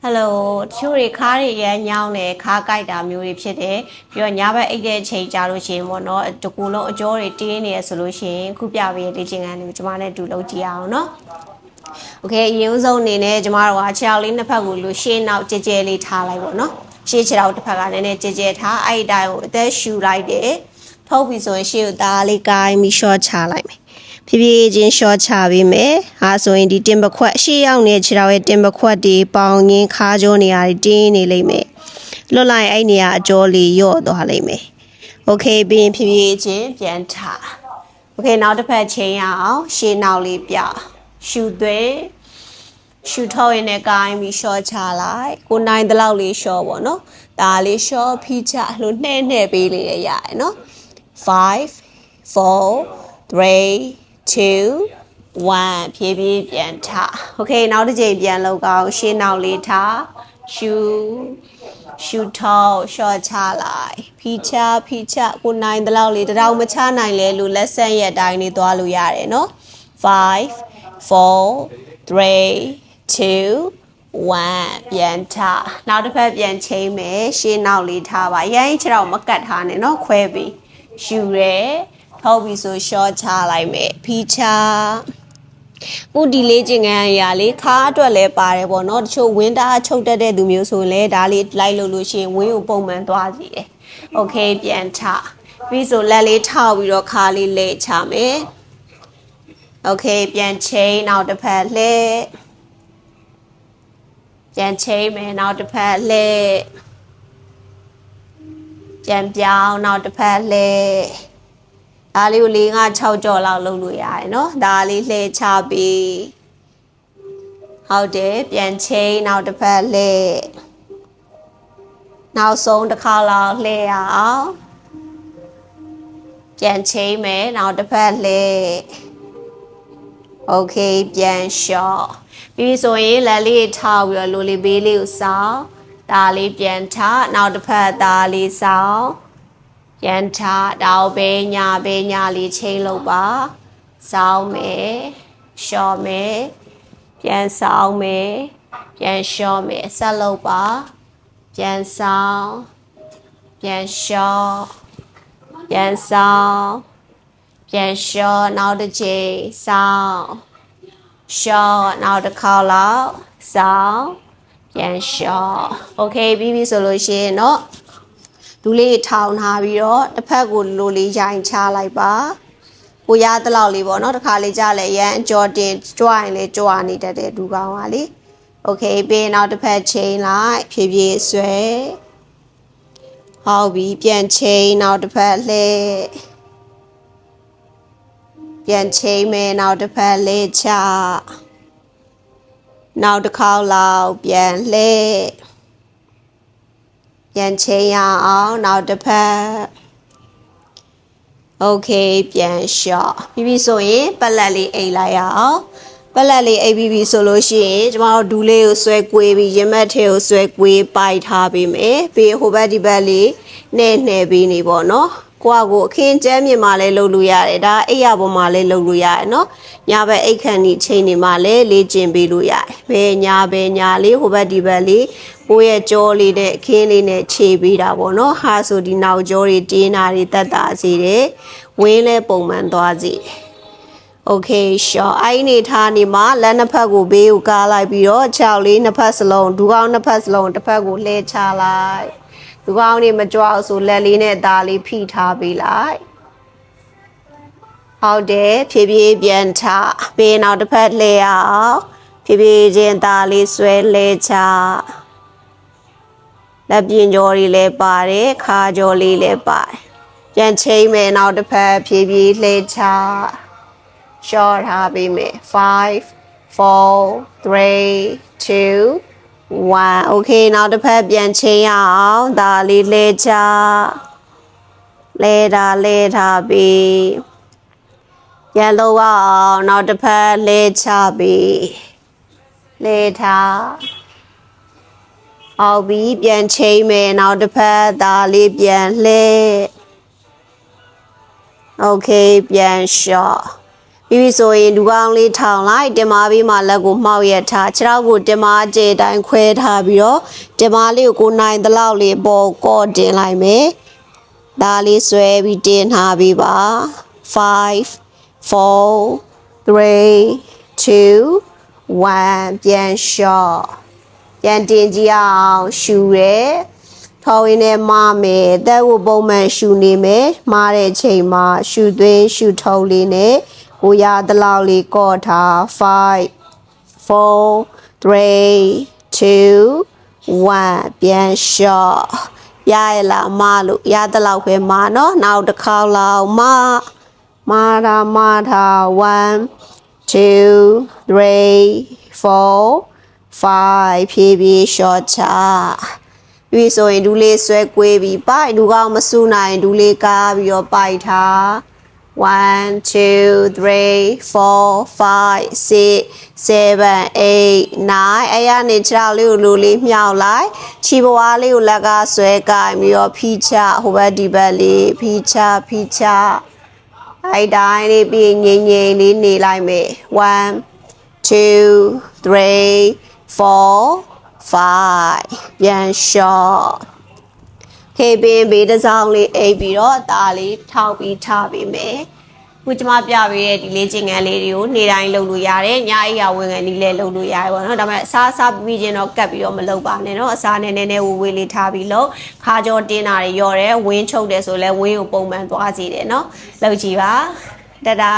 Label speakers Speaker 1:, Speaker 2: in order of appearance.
Speaker 1: Hello တချို့တွေခါးတွေရမ်းညောင်းတယ်ခါးကြိုက်တာမျိုးတွေဖြစ်တယ်ပြီးတော့ညဘက်အိတ်တဲ့အချိန်ကြာလို့ရှိရင်ပေါ့နော်တကူလုံးအကြောတွေတင်းနေရဆိုလို့ရှိရင်ခုပြပေးတဲ့လေ့ကျင့်ခန်းတွေကိုကျွန်မနဲ့တူလုပ်ကြည့်အောင်နော် Okay အရင်ဆုံးအနေနဲ့ကျွန်မတို့ကခြေထောက်လေးနှစ်ဖက်ကိုလို့ရှေ့နောက်ကြဲကြဲလေးထားလိုက်ပေါ့နော်ရှေ့ခြေထောက်တစ်ဖက်ကလည်းနည်းနည်းကြဲကြဲထားအဲ့ဒီတိုင်းကိုအသက်ရှူလိုက်တယ်ထုတ်ပြီးဆိုရင်ရှေ့ကိုသားလေးကိုင်းပြီး short ချလိုက်မယ်ဖြည်းဖြည်းချင်း short ချပေးမယ်ဟာဆိုရင်ဒီတင်ပခွက်ရှေ့ရောက်နေတဲ့ခြေထောက်ရဲ့တင်ပခွက်တွေပေါင်ရင်းခါးကြောနေရာတွေတင်းနေလိမ့်မယ်လွတ်လိုက်အဲ့နေရာအကျော်လေးရော့သွားလိမ့်မယ် Okay ပြီးရင်ဖြည်းဖြည်းချင်းပြန်ထ Okay နောက်တစ်ဖက်ချိန်ရအောင်ရှေ့နောက်လေးပြရှူသွင်းရှူထုတ်ရင်လည်းကိုင်းပြီး short ချလိုက်ကိုနိုင်တဲ့လောက်လေး short ပေါ့နော်ဒါလေး short ဖိချလို့နှဲ့နှဲ့ပေးလေးရရတယ်နော်5 4 3 2 1ဖြည်းဖြည်းပြန်ထ Okay နောက်တစ်ချိန်ပြန်လောက်အောင်ရှေ့နောက်လေးထားရှူထုတ် short ချလိုက်ဖိချကိုနိုင်တဲ့လောက်လေးတရောင်မချနိုင်လဲလို့လက်ဆက်ရဲ့အတိုင်းလေးသွားလို့ရတယ်နော်5 4 3 2 1ပြန်ထနောက်တစ်ဖက်ပြန်ချိန်မယ်ရှေ့နောက်လေးထားပါရိုင်းခြေတော့မကတ်ထားနဲ့နော်ခွဲပြီးရှူရဲထုတ်ပြီးဆို short ချလိုက်မယ်ဖိချဥဒီလေးကျင်ငန်းအရာလေးခါအတွက်လဲပါတယ်ပေါ့နော်တချို့ဝင်းတာချုပ်တတ်တဲ့သူမျိုးဆိုလဲဒါလေးလိုက်လို့လို့ရှိရင်ဝင်းကိုပုံမှန်သွားစီတယ် Okay ပြန်ထပြီးဆိုလက်လေးထောက်ပြီးတော့ခါလေးလဲချမယ် Okay ပြန်ချိန်နောက်တစ်ဖက်လှည့်ပြန်ချိန်မယ်နောက်တစ်ဖက်လှည့်ပြန်ပြောင်းနောက်တစ်ဖက်လှည့်ဒါလေးကို4 5 6ကြော်လောက်လုပ်လို့ရတယ်နော်ဒါလေးလှည့်ချပြီးဟုတ်တယ်ပြန်ချိန်နောက်တစ်ဖက်လှည့်နောက်ဆုံးတစ်ခါလောက်လှည့်ရအောင်ပြန်ချိန်မယ်နောက်တစ်ဖက်လှည့် Okay ပြန်လျှော့ပြီးဆိုရင်လက်လေးထောက်ပြီးတော့လိုလေးဘေးလေးကိုစောင်းဒါလေးပြန်ထနောက်တစ်ဖက်ဒါလေးစောင်းပြန်ထတောက်ဘေးညာလေးချိန်လို့ပါစောင်းမယ်လျှော့မယ်ပြန်စောင်းမယ်ပြန်လျှော့မယ်ဆက်လို့ပါပြန်စောင်းပြန်လျှော့ပြန်စောင်းပြန်လျှော့နောက်တစ်ချိန်စောင်းရှော့နောက်တစ်ခါလောက်စောင်းပြန်ရှော့ Okay ပြီးပြီဆိုလို့ရှိရင်เนาะဒူးလေးထောင်ထားပြီးတော့တစ်ဖက်ကိုလိုလေးရိုင်ချလိုက်ပါကိုရတဲ့လောက်လေးပေါ့เนาะတစ်ခါလေးကြလဲရန်ကြော်တင်ကြွရင်လေကြွနေတတ်တဲ့ဒူးကောင်းပါလေ Okay ပြီးနောက်တစ်ဖက်ချိန်လိုက်ဖြည်းဖြည်းဆွဲဟုတ်ပြီပြန်ချိန်နောက်တစ်ဖက်လှည့်ပြန်ချိန်မယ်နောက်တစ်ဖက်လှည့်ချနောက်တစ်ခေါက်လောက်ပြန်လှည့်ပြန်ချိန်ရအောင်နောက်တစ်ဖက် Okay ပြန်လျှော့ပြီးပြီဆိုရင်ပလက်လေးအိတ်လိုက်ရအောင်ပလက်လေးအိတ်ပြီးပြီဆိုလို့ရှိရင်ကျမတို့ဒူးလေးကိုဆွဲကွေးပြီးရင်မက်ထဲကိုဆွဲကွေးပိုက်ထားပေးမယ်ပြီးဟိုဘက်ဒီဘက်လေးနှဲ့ပေးနေပေါ့နော်ကိုအခင်းကျမ်းမြင်မှလည်းလုပ်လို့ရတယ်ဒါအိပ်ရပေါ်မှာလည်းလုပ်လို့ရတယ်နော်ညဘက်အိတ်ခန့်ဒီချိန်နေမှလည်းလေ့ကျင့်ပေးလို့ရတယ်ဘယ်ညာလေးဟိုဘက်ဒီဘက်လေးကိုရဲ့ကြောလေးနဲ့အခင်းလေးနဲ့ခြေပေးတာပေါ့နော်ဟာဆိုဒီနောက်ကြောတွေတင်းတာတွေတက်တာစေတယ်ဝင်းလဲပုံမှန်သွားစေတယ် Okay ရှော့အိုင်းနေထားနေမှာလက်နှစ်ဖက်ကိုဘေးကိုကားလိုက်ပြီးတော့ခြေောက်လေးနှစ်ဖက်စလုံးဒူးကောင်းနှစ်ဖက်စလုံးတစ်ဖက်ကိုလှည့်ချလိုက်ဒူးကောင်းနေမကြွအောင်ဆိုလက်လေးနဲ့သားလေးဖိထားပေးလိုက်ဟုတ်တယ်ဖြည်းဖြည်းပြန်ထဘေးနောက်တစ်ဖက်လှည့်အောင်ဖြည်းဖြည်းချင်းသားလေးဆွဲလှည့်ချလက်ပြင်ကြောတွေလည်းပါတယ်ခါကြောလေးလည်းပါတယ်ပြန်ချိန်မယ်နောက်တစ်ဖက်ဖြည်းဖြည်းလှည့်ချရှော့ထားပေးမယ်5 4 3 2 1 Okay နောက်တစ်ဖက်ပြန်ချိန်ရအောင်ဒါလေးလဲချလဲထားပြီးပြန်လို့အောင်နောက်တစ်ဖက်လဲချပြီးလဲထားဟုတ်ပြီပြန်ချိန်မယ်နောက်တစ်ဖက်ဒါလေးပြန်လှည့် Okay ပြန်လျှော့ ပြီးပြီဆိုရင်ဒူကောင်းလေးထောင်လိုက်တင်မာပြီးမှလက်ကိုမှောက်ရထားခြေထောက်ကိုတင်မာကျေတိုင်းခွဲထားပြီးတော့တင်မာလေးကိုနိုင်တလောက်လေးပေါ်ကော့တင်လိုက်မယ်ဒါလေးဆွဲပြီးတင်ထားပြီးပါ5 4 3 2 1ပြန်လျှော့ပြန်တင်ကြည့်အောင်ရှူရဲထော်ရင်းနဲ့မမယ်အသက်ကိုပုံမှန်ရှူနေမယ်မှားတဲ့ချိန်မှာရှူသွင်းရှူထုတ်လေးနဲ့ကိုရတလောက်လေးကော့ထား5 4 3 2 1ပြန်လျှော့ရရလားမလို့ရတလောက်ပဲမနော်နောက်တစ်ခေါက်လောက်မာတာ1 2 3 4 5ဖြည်းဖြည်းလျှော့ချပြီးဆိုရင်ဒူးလေးဆွဲကွေးပြီးပိုက်ဒူကောင်းမစူနိုင်ဒူးလေးကားပြီးတော့ပိုက်ထား1 2 3 4 5 6 7 8 9အဲ့ရနေခြေထောက်လေးကိုလိုလေးမြောက်လိုက်ခြေပွားလေးကိုလက်ကဆွဲကင်ပြီးတော့ဖိချဟိုဘက်ဒီဘက်လေးဖိချအဲ့တိုင်းလေးပြီးငိမ့်လေးနေလိုက်မယ်1 2 3 4 5ပြန်လျှော့ခေပင်ဘေးတစ်စောင်းလေးအိပ်ပြီးတော့ဒါလေးထောက်ပြီးထားပေးမယ်ခုကျမပြပေးတဲ့ဒီလေးကျင်ငန်းလေးတွေကိုနေ့တိုင်းလုပ်လို့ရတယ်ညအိယာဝင်ငန်းလေးလည်းလုပ်လို့ရတယ်ပေါ့နော်ဒါပေမဲ့အစားပြီးချင်းတော့ကတ်ပြီးတော့မလုပ်ပါနဲ့နော်အစားနဲ့နည်းနည်းဝေးလေးထားပြီးလို့ခါကြောတင်းတာတွေရော့တယ်ဝင်းချုပ်တယ်ဆိုလဲဝင်းကိုပုံမှန်သွားစီတယ်နော်လုပ်ကြည့်ပါတဒါ